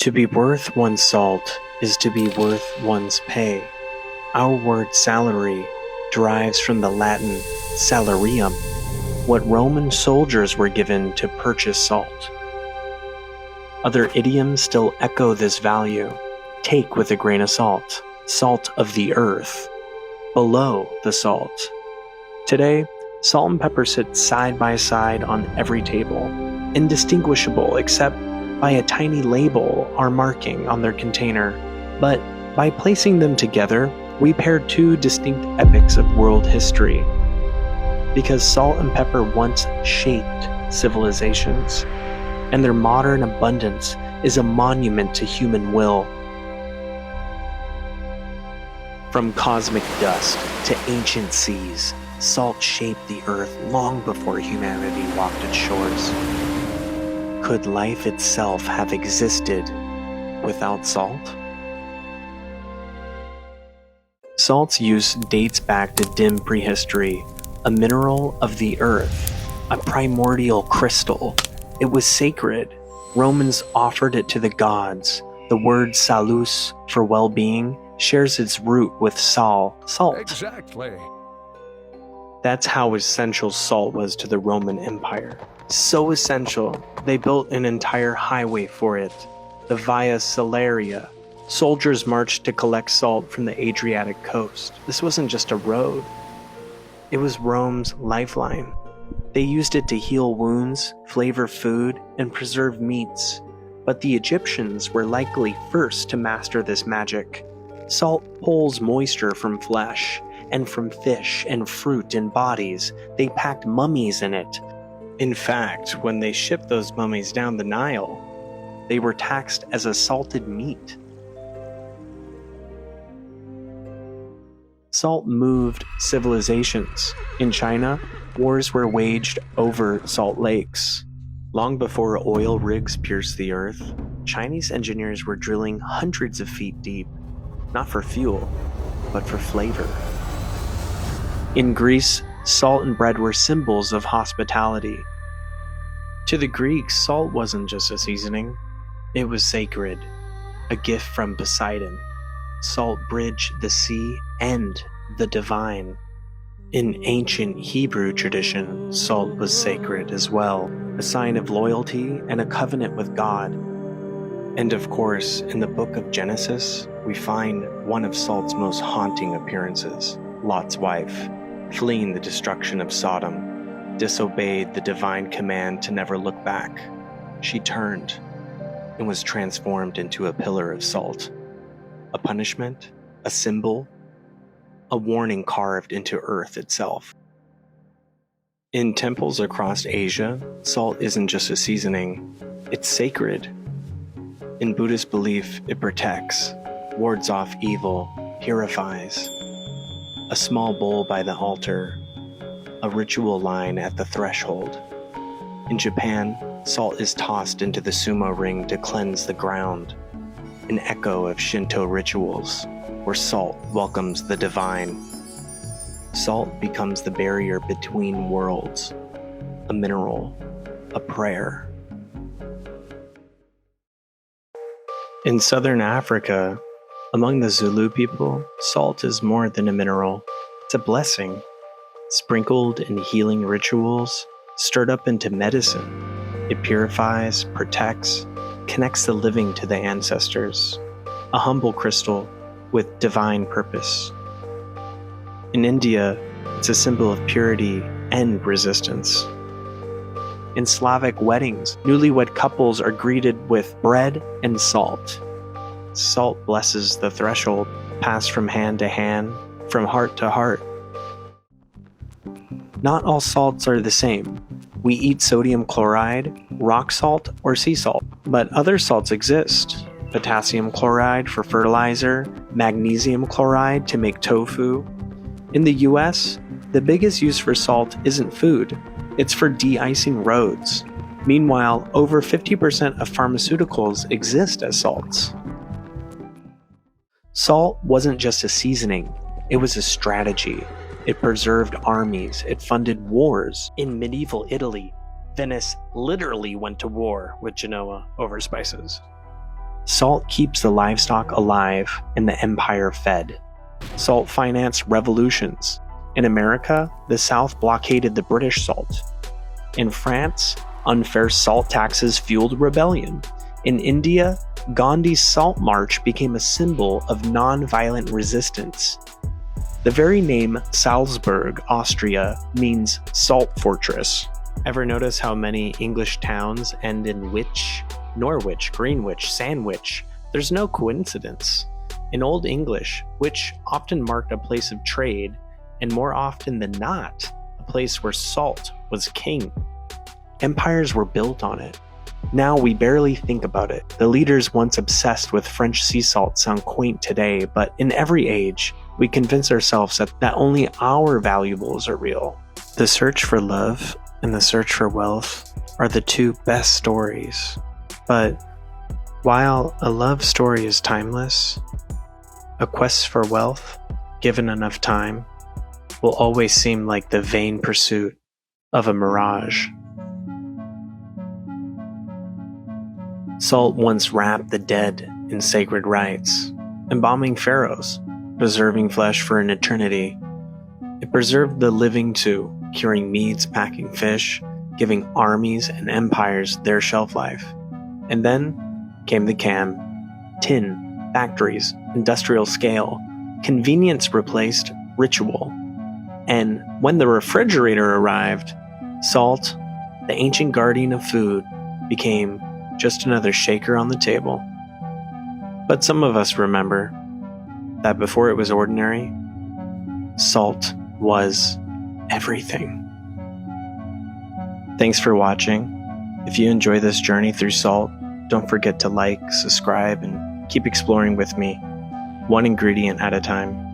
To be worth one's salt is to be worth one's pay. Our word salary derives from the Latin salarium, what Roman soldiers were given to purchase salt. Other idioms still echo this value. Take with a grain of salt, salt of the earth, below the salt. Today, salt and pepper sit side by side on every table, indistinguishable except by a tiny label or marking on their container. But by placing them together, we pair two distinct epochs of world history. Because salt and pepper once shaped civilizations, and their modern abundance is a monument to human will. From cosmic dust to ancient seas, salt shaped the earth long before humanity walked its shores. Could life itself have existed without salt? Salt's use dates back to dim prehistory, a mineral of the earth, a primordial crystal. It was sacred. Romans offered it to the gods. The word salus, for well-being, shares its root with sal, salt. Exactly. That's how essential salt was to the Roman Empire. So essential, they built an entire highway for it, the Via Salaria. Soldiers marched to collect salt from the Adriatic coast. This wasn't just a road. It was Rome's lifeline. They used it to heal wounds, flavor food, and preserve meats. But the Egyptians were likely first to master this magic. Salt pulls moisture from flesh, and from fish and fruit in bodies. They packed mummies in it. In fact, when they shipped those mummies down the Nile, they were taxed as a salted meat. Salt moved civilizations. In China, wars were waged over salt lakes. Long before oil rigs pierced the earth, Chinese engineers were drilling hundreds of feet deep, not for fuel, but for flavor. In Greece, salt and bread were symbols of hospitality. To the Greeks, salt wasn't just a seasoning, it was sacred, a gift from Poseidon. Salt bridged the sea and the divine. In ancient Hebrew tradition, salt was sacred as well, a sign of loyalty and a covenant with God. And of course, in the book of Genesis, we find one of salt's most haunting appearances, Lot's wife, fleeing the destruction of Sodom, disobeyed the divine command to never look back. She turned and was transformed into a pillar of salt. A punishment, a symbol, a warning carved into earth itself. In temples across Asia, salt isn't just a seasoning, it's sacred. In Buddhist belief, it protects, wards off evil, purifies. A small bowl by the altar, a ritual line at the threshold. In Japan, salt is tossed into the sumo ring to cleanse the ground, an echo of Shinto rituals, where salt welcomes the divine. Salt becomes the barrier between worlds, a mineral, a prayer. In southern Africa, among the Zulu people, salt is more than a mineral. It's a blessing, sprinkled in healing rituals, stirred up into medicine. It purifies, protects, connects the living to the ancestors, a humble crystal with divine purpose. In India, it's a symbol of purity and resistance. In Slavic weddings, newlywed couples are greeted with bread and salt. Salt blesses the threshold, passed from hand to hand, from heart to heart. Not all salts are the same. We eat sodium chloride, rock salt, or sea salt, but other salts exist. Potassium chloride for fertilizer, magnesium chloride to make tofu. In the US, the biggest use for salt isn't food, it's for de-icing roads. Meanwhile, over 50% of pharmaceuticals exist as salts. Salt wasn't just a seasoning, it was a strategy. It preserved armies, it funded wars. In medieval Italy, Venice literally went to war with Genoa over spices. Salt keeps the livestock alive and the empire fed. Salt financed revolutions. In America, the South blockaded the British salt. In France, unfair salt taxes fueled rebellion. In India, Gandhi's Salt March became a symbol of non-violent resistance. The very name Salzburg, Austria, means salt fortress. Ever notice how many English towns end in wich? Norwich, Greenwich, Sandwich. There's no coincidence. In Old English, wich often marked a place of trade, and more often than not, a place where salt was king. Empires were built on it. Now we barely think about it. The leaders once obsessed with French sea salt sound quaint today, but in every age, we convince ourselves that only our valuables are real. The search for love and the search for wealth are the two best stories. But while a love story is timeless, a quest for wealth, given enough time, will always seem like the vain pursuit of a mirage. Salt once wrapped the dead in sacred rites, embalming pharaohs, preserving flesh for an eternity. It preserved the living too, curing meats, packing fish, giving armies and empires their shelf life. And then came the can, tin, factories, industrial scale. Convenience replaced ritual. And when the refrigerator arrived, salt, the ancient guardian of food, became just another shaker on the table. But some of us remember that before it was ordinary, salt was everything. Thanks for watching. If you enjoy this journey through salt, don't forget to like, subscribe, and keep exploring with me, one ingredient at a time.